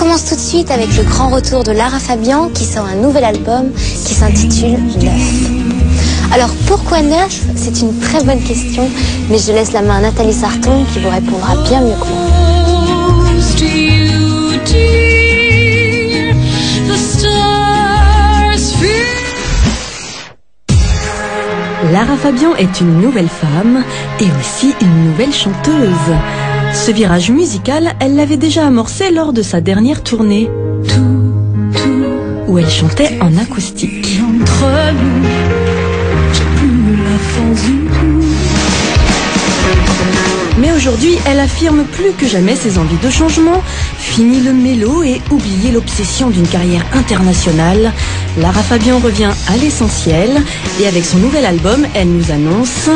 commence tout de suite avec le grand retour de Lara Fabian qui sort un nouvel album qui s'intitule Neuf. Alors pourquoi neuf? C'est une très bonne question, mais je laisse la main à Nathalie Sarton qui vous répondra bien mieux que moi. Lara Fabian est une nouvelle femme et aussi une nouvelle chanteuse. Ce virage musical, elle l'avait déjà amorcé lors de sa dernière tournée, où elle chantait en acoustique. Mais aujourd'hui, elle affirme plus que jamais ses envies de changement, fini le mélo et oublier l'obsession d'une carrière internationale. Lara Fabian revient à l'essentiel et avec son nouvel album, elle nous annonce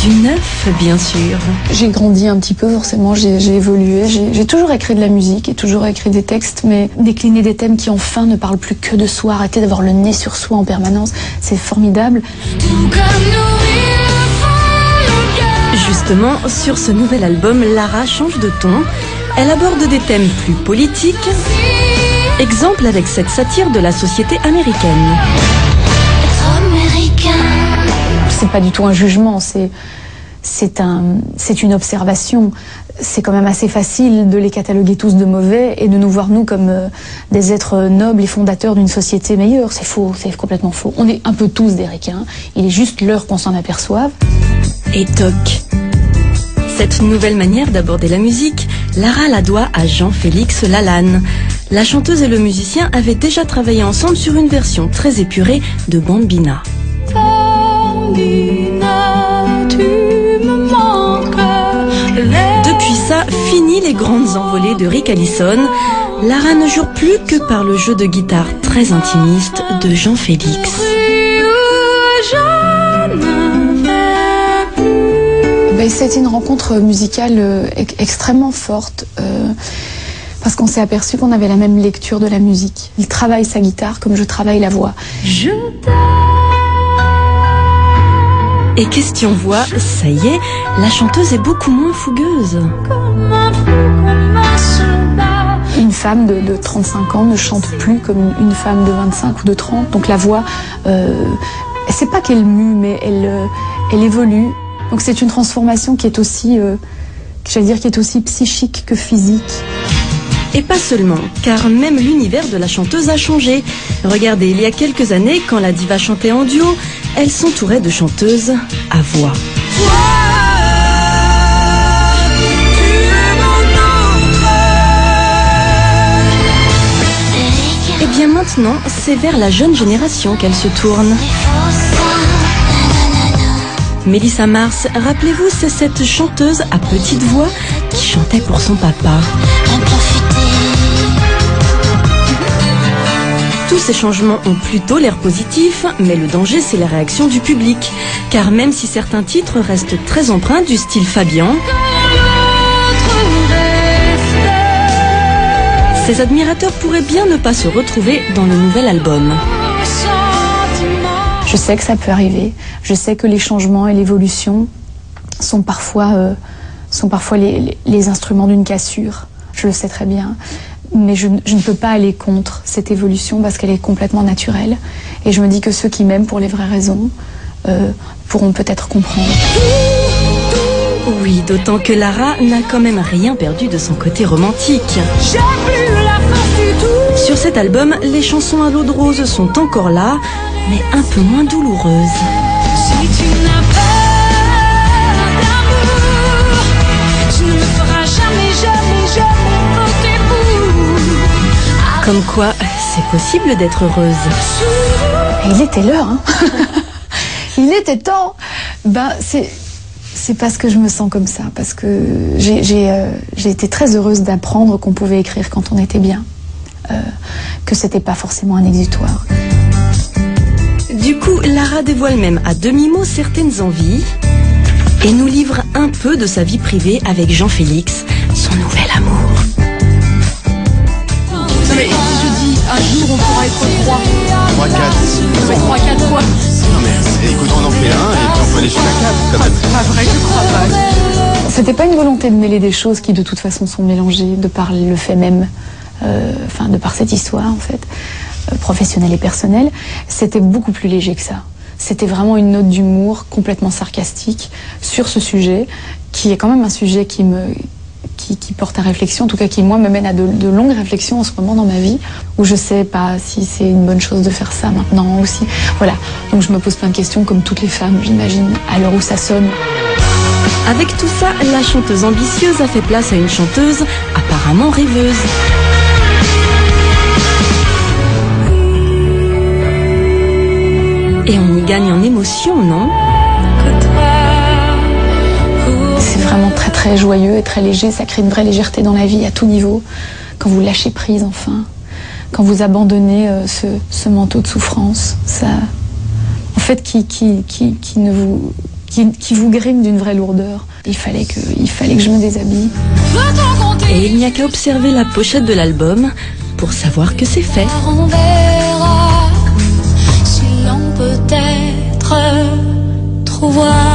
du neuf, bien sûr. J'ai grandi un petit peu, forcément, j'ai évolué. J'ai toujours écrit de la musique et toujours écrit des textes, mais décliner des thèmes qui enfin ne parlent plus que de soi, arrêter d'avoir le nez sur soi en permanence, c'est formidable. Justement, sur ce nouvel album, Lara change de ton. Elle aborde des thèmes plus politiques. Exemple avec cette satire de la société américaine. C'est pas du tout un jugement, c'est une observation. C'est quand même assez facile de les cataloguer tous de mauvais et de nous voir nous comme des êtres nobles et fondateurs d'une société meilleure. C'est faux, c'est complètement faux. On est un peu tous des requins, il est juste l'heure qu'on s'en aperçoive. Et toc. Cette nouvelle manière d'aborder la musique, Lara la doit à Jean-Félix Lalanne. La chanteuse et le musicien avaient déjà travaillé ensemble sur une version très épurée de Bambina. Depuis ça, fini les grandes envolées de Rick Allison. Lara ne jure plus que par le jeu de guitare très intimiste de Jean-Félix. C'était une rencontre musicale extrêmement forte parce qu'on s'est aperçu qu'on avait la même lecture de la musique. Il travaille sa guitare comme je travaille la voix. Et question voix, ça y est, la chanteuse est beaucoup moins fougueuse. Une femme de 35 ans ne chante plus comme une femme de 25 ou de 30. Donc la voix, c'est pas qu'elle mue, mais elle évolue. Donc c'est une transformation qui est aussi, j'allais dire, qui est aussi psychique que physique. Et pas seulement, car même l'univers de la chanteuse a changé. Regardez, il y a quelques années, quand la diva chantait en duo, elle s'entourait de chanteuses à voix. Et bien maintenant, c'est vers la jeune génération qu'elle se tourne. Mélissa Mars, rappelez-vous, c'est cette chanteuse à petite voix qui chantait pour son papa. Tous ces changements ont plutôt l'air positifs, mais le danger, c'est la réaction du public. Car même si certains titres restent très empreints du style Fabian, ses admirateurs pourraient bien ne pas se retrouver dans le nouvel album. Je sais que ça peut arriver. Je sais que les changements et l'évolution sont parfois les instruments d'une cassure. Je le sais très bien. Mais je ne peux pas aller contre cette évolution parce qu'elle est complètement naturelle. Et je me dis que ceux qui m'aiment pour les vraies raisons pourront peut-être comprendre. Oui, d'autant que Lara n'a quand même rien perdu de son côté romantique. Sur cet album, les chansons à l'eau de rose sont encore là, mais un peu moins douloureuses. Si tu n'as peur d'amour, tu ne me feras jamais voter pour. Comme quoi, c'est possible d'être heureuse. Il était l'heure, hein. Il était temps. C'est parce que je me sens comme ça, parce que j'ai été très heureuse d'apprendre qu'on pouvait écrire quand on était bien, que c'était pas forcément un exutoire. Du coup, Lara dévoile même à demi-mot certaines envies et nous livre un peu de sa vie privée avec Jean-Félix, son nouvel amour. Non mais je dis, un jour on pourra être 3. 3, 4. Mais 3, 4 quoi? Non mais écoute, on en fait un et puis on peut aller jusqu'à 4 quand même. Pas vrai, je crois pas. C'était pas une volonté de mêler des choses qui de toute façon sont mélangées de par le fait même de par cette histoire en fait, professionnelle et personnelle, c'était beaucoup plus léger que ça. C'était vraiment une note d'humour complètement sarcastique sur ce sujet, qui est quand même un sujet qui porte à réflexion, en tout cas qui moi me mène à de longues réflexions en ce moment dans ma vie, où je sais pas si c'est une bonne chose de faire ça maintenant aussi. Voilà, donc je me pose plein de questions comme toutes les femmes, j'imagine, à l'heure où ça sonne. Avec tout ça, la chanteuse ambitieuse a fait place à une chanteuse apparemment rêveuse. Et on y gagne en émotion, non ? C'est vraiment très très joyeux et très léger, ça crée une vraie légèreté dans la vie à tout niveau. Quand vous lâchez prise enfin, quand vous abandonnez ce manteau de souffrance, ça, en fait, qui vous grime d'une vraie lourdeur. Il fallait que je me déshabille. Et il n'y a qu'à observer la pochette de l'album pour savoir que c'est fait. On verra si l'on peut être trop voir.